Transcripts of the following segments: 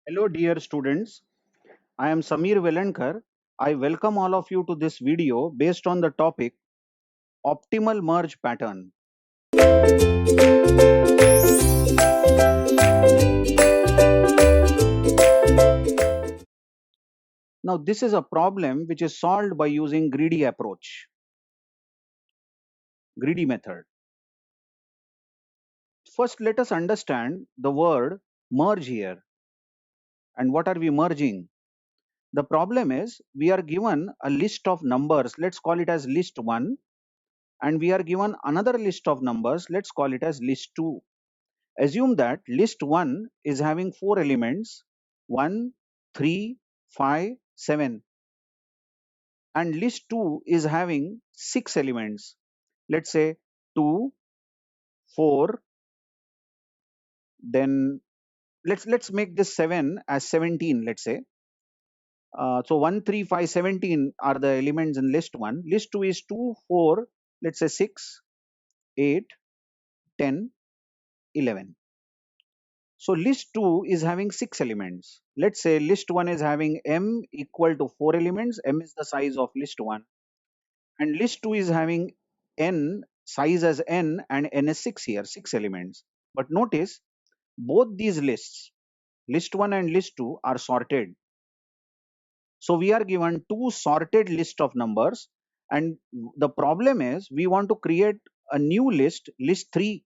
Hello, dear students. I am Samir Velankar. I welcome all of you to this video based on the topic Optimal Merge Pattern. Now, this is a problem which is solved by using greedy approach, greedy method. First, let us understand the word merge here and what are we merging. The problem is we are given a list of numbers, let's call it as list 1, and we are given another list of numbers, let's call it as list 2. Assume that list 1 is having 4 elements 1, 3, 5, 7, and list 2 is having 6 elements. Let's say 2, 4, then let's make this 7 as 17, let's say. So 1, 3, 5, 17 are the elements in list 1. List 2 is 2, 4, let's say 6, 8, 10, 11. So list 2 is having 6 elements. Let's say list 1 is having m equal to 4 elements. M is the size of list 1. And list 2 is having n, size as n, and n is 6 here, 6 elements. But notice both these lists, list 1 and list 2, are sorted. So we are given two sorted list of numbers. And the problem is we want to create a new list, list 3,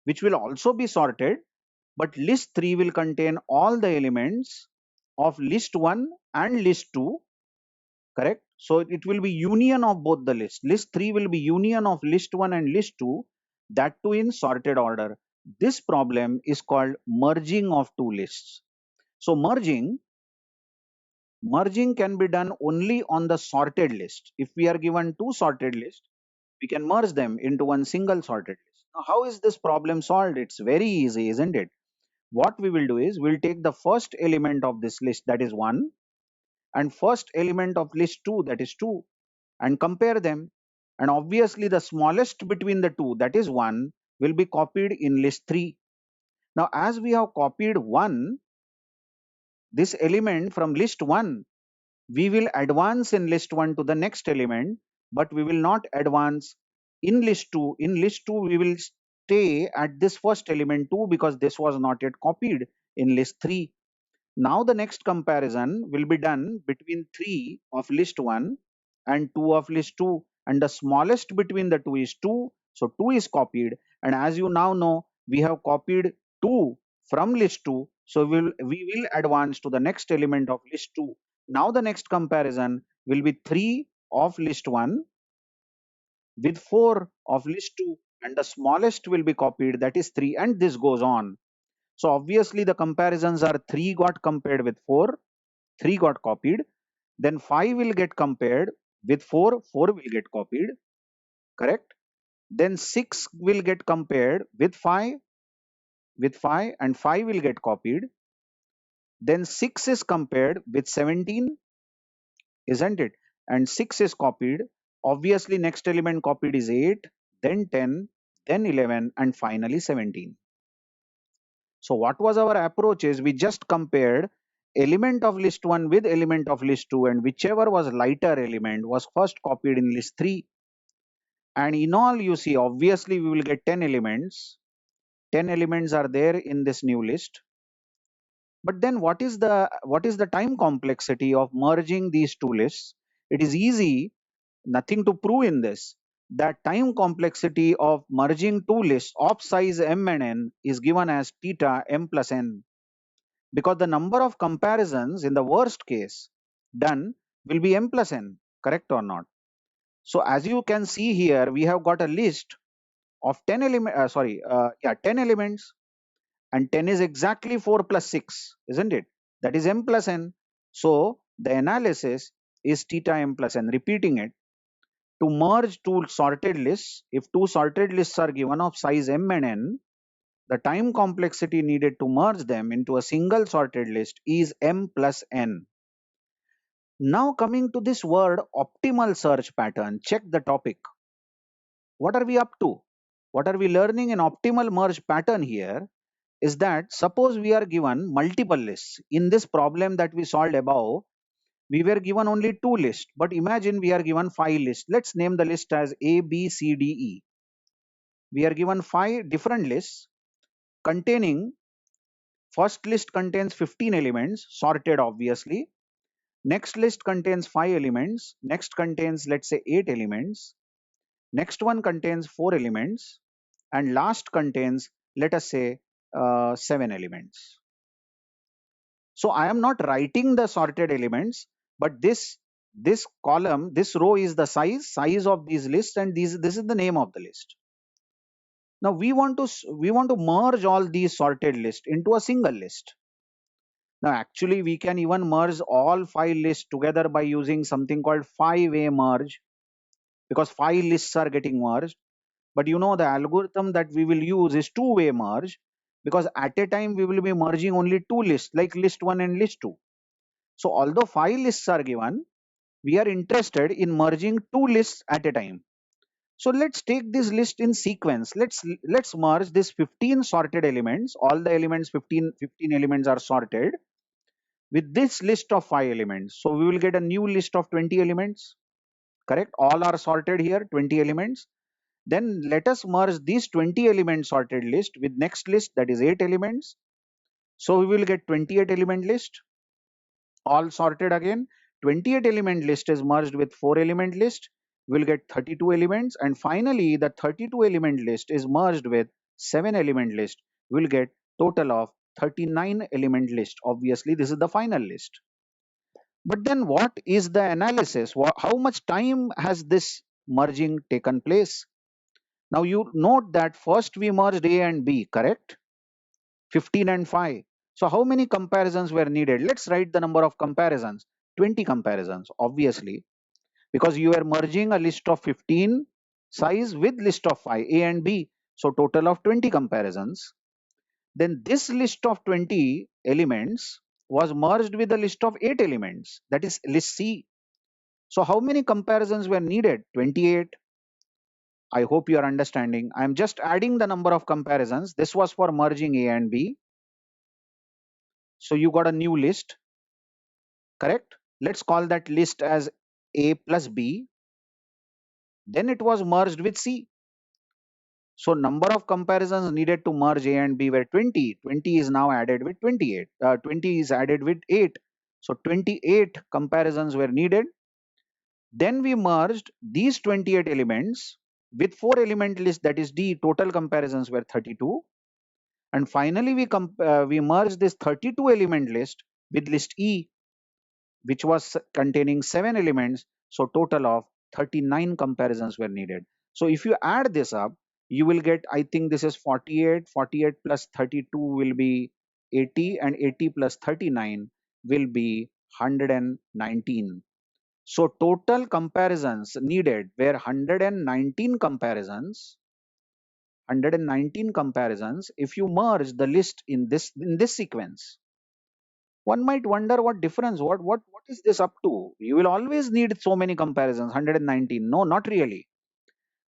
which will also be sorted, but list 3 will contain all the elements of list 1 and list 2, correct? So it will be union of both the lists. List 3 will be union of list 1 and list 2, that too in sorted order. This problem is called merging of two lists. So merging can be done only on the sorted list. If we are given two sorted lists, we can merge them into one single sorted list. Now, how is this problem solved? It's very easy, isn't it? What we will do is we'll take the first element of this list, that is 1, and first element of list 2, that is 2, and compare them. And obviously the smallest between the two, that is 1, will be copied in list 3. Now as we have copied 1, this element from list 1, we will advance in list 1 to the next element, but we will not advance in list 2. In list 2 we will stay at this first element 2 because this was not yet copied in list 3. Now the next comparison will be done between 3 of list 1 and 2 of list 2, and the smallest between the two is 2, so 2 is copied. And as you now know, we have copied 2 from list 2, so we will advance to the next element of list 2. Now the next comparison will be 3 of list 1 with 4 of list 2, and the smallest will be copied, that is 3, and this goes on. So obviously the comparisons are 3 got compared with 4, 3 got copied, then 5 will get compared with 4, 4 will get copied, correct? Then 6 will get compared with 5, and 5 will get copied. Then 6 is compared with 17, isn't it? And 6 is copied. Obviously next element copied is 8, then 10, then 11, and finally 17. So what was our approach is we just compared element of list 1 with element of list 2, and whichever was lighter element was first copied in list 3. And in all, you see, obviously we will get 10 elements. 10 elements are there in this new list. But then what is the time complexity of merging these two lists? It is easy, nothing to prove in this. That time complexity of merging two lists of size m and n is given as theta m plus n, because the number of comparisons in the worst case done will be m plus n, correct or not? So as you can see here, we have got a list of 10 elements, and 10 is exactly 4 plus 6, isn't it? That is m plus n. So the analysis is theta m plus n. Repeating it, to merge two sorted lists, if two sorted lists are given of size m and n, the time complexity needed to merge them into a single sorted list is m plus n. Now coming to this word optimal search pattern, check the topic. What are we up to? What are we learning in optimal merge pattern here is that suppose we are given multiple lists. In this problem that we solved above, we were given only two lists, but imagine we are given five lists. Let's name the list as A, B, C, D, E. We are given five different lists containing, first list contains 15 elements, sorted obviously. Next list contains 5 elements. Next contains, let's say, 8 elements. Next one contains 4 elements. And last contains, let us say, 7 elements. So I am not writing the sorted elements, but this column, this row is the size of these lists, and this is the name of the list. Now we want to merge all these sorted lists into a single list. Now actually we can even merge all five lists together by using something called five-way merge, because five lists are getting merged. But you know the algorithm that we will use is two-way merge, because at a time we will be merging only two lists, like list 1 and list 2. So although five lists are given, we are interested in merging two lists at a time. So let's take this list in sequence. Let's merge this 15 sorted elements. All the elements, 15 elements are sorted with this list of 5 elements. So we will get a new list of 20 elements. Correct? All are sorted here, 20 elements. Then let us merge this 20 element sorted list with next list, that is 8 elements. So we will get 28 element list, all sorted again. 28 element list is merged with 4 element list. We'll get 32 elements. And finally, the 32 element list is merged with 7 element list. We'll get total of 39 element list. Obviously, this is the final list. But then what is the analysis? How much time has this merging taken place? Now you note that first we merged A and B, correct? 15 and 5. So how many comparisons were needed? Let's write the number of comparisons. 20 comparisons, obviously, because you are merging a list of 15 size with list of 5, A and B. So total of 20 comparisons. Then this list of 20 elements was merged with a list of 8 elements, that is list C. So how many comparisons were needed? 28. I hope you are understanding. I am just adding the number of comparisons. This was for merging A and B. So you got a new list, correct? Let's call that list as A plus B. Then it was merged with C. So number of comparisons needed to merge A and B were 20. 20 is now added with 28. 20 is added with 8. So 28 comparisons were needed. Then we merged these 28 elements with 4 element list, that is D. Total comparisons were 32. And finally we merged this 32 element list with list E, which was containing 7 elements. So total of 39 comparisons were needed. So if you add this up, you will get, I think this is 48. 48 plus 32 will be 80, and 80 plus 39 will be 119. So total comparisons needed were 119 comparisons. 119 comparisons if you merge the list in this sequence. One might wonder what difference, what is this up to? You will always need so many comparisons, 119. No, not really.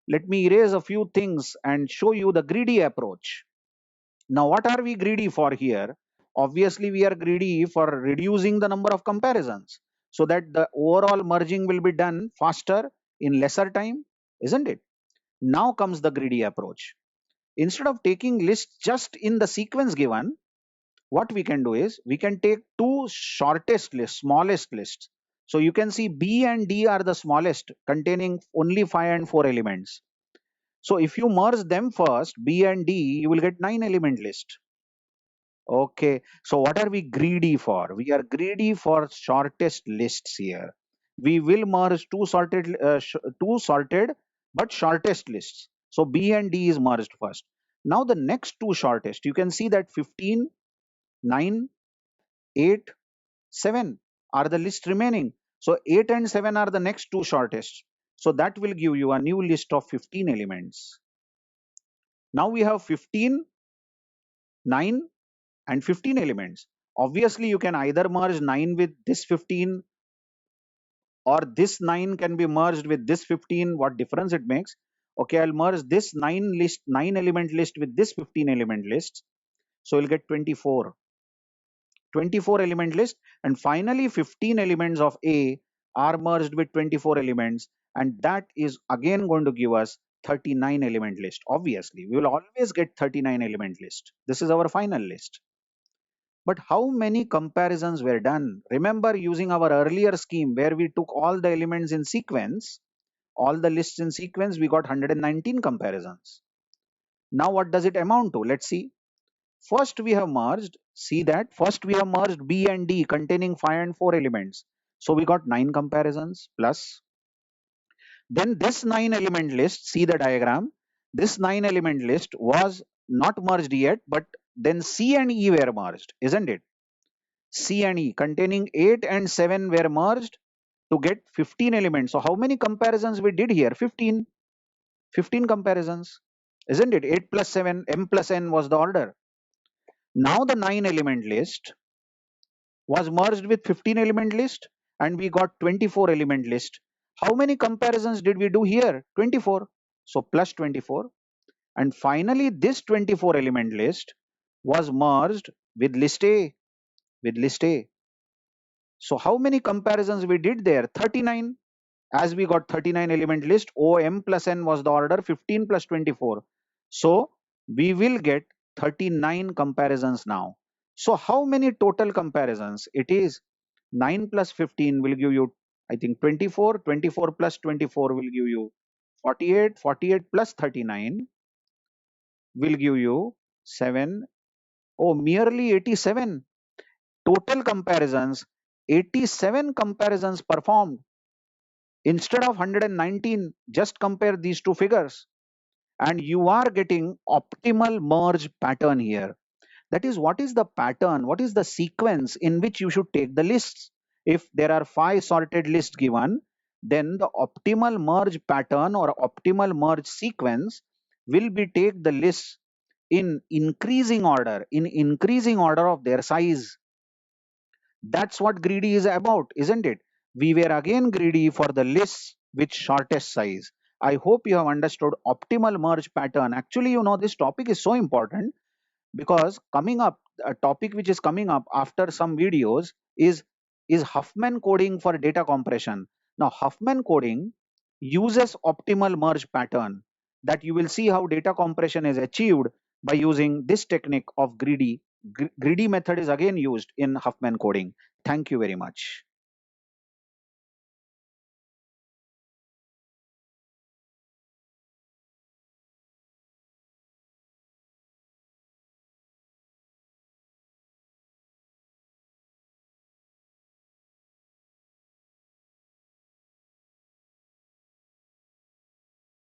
Let me erase a few things and show you the greedy approach. Now, what are we greedy for here? Obviously, we are greedy for reducing the number of comparisons so that the overall merging will be done faster in lesser time, isn't it? Now comes the greedy approach. Instead of taking lists just in the sequence given, what we can do is we can take two shortest lists, smallest lists. So you can see B and D are the smallest, containing only 5 and 4 elements. So if you merge them first, B and D, you will get 9 element list. Okay, so what are we greedy for? We are greedy for shortest lists here. We will merge two sorted but shortest lists. So B and D is merged first. Now the next two shortest, you can see that 15, 9, 8, 7 are the list remaining. So 8 and 7 are the next two shortest. So that will give you a new list of 15 elements. Now we have 15, 9 and 15 elements. Obviously, you can either merge 9 with this 15, or this 9 can be merged with this 15. What difference it makes? Okay, I'll merge this 9 element list with this 15 element list. So we'll get 24 element list, and finally 15 elements of A are merged with 24 elements, and that is again going to give us 39 element list. Obviously we will always get 39 element list. This is our final list. But how many comparisons were done? Remember, using our earlier scheme where we took all the elements in sequence, all the lists in sequence, we got 119 comparisons. Now what does it amount to? Let's see. First we have merged, see that, first we have merged B and D containing 5 and 4 elements. So we got 9 comparisons plus. Then this 9 element list, see the diagram, this 9 element list was not merged yet, but then C and E were merged, isn't it? C and E containing 8 and 7 were merged to get 15 elements. So how many comparisons we did here? 15. 15 comparisons, isn't it? 8 plus 7, M plus N was the order. Now the 9 element list was merged with 15 element list and we got 24 element list. How many comparisons did we do here? 24. So plus 24. And finally this 24 element list was merged with list A, with list A. So how many comparisons we did there? 39. As we got 39 element list, OM plus N was the order, 15 plus 24. So we will get 39 comparisons now. So how many total comparisons? It is 9 plus 15 will give you, I think, 24. 24 plus 24 will give you 48. 48 plus 39 will give you 7. Oh, merely 87. Total comparisons, 87 comparisons performed. Instead of 119, just compare these two figures and you are getting optimal merge pattern here. That is, what is the pattern, what is the sequence in which you should take the lists? If there are 5 sorted lists given, then the optimal merge pattern or optimal merge sequence will be take the lists in increasing order of their size. That's what greedy is about, isn't it? We were again greedy for the lists with shortest size. I hope you have understood optimal merge pattern. Actually, this topic is so important because coming up, a topic which is coming up after some videos is Huffman coding for data compression. Now, Huffman coding uses optimal merge pattern, that you will see how data compression is achieved by using this technique of greedy. Greedy method is again used in Huffman coding. Thank you very much.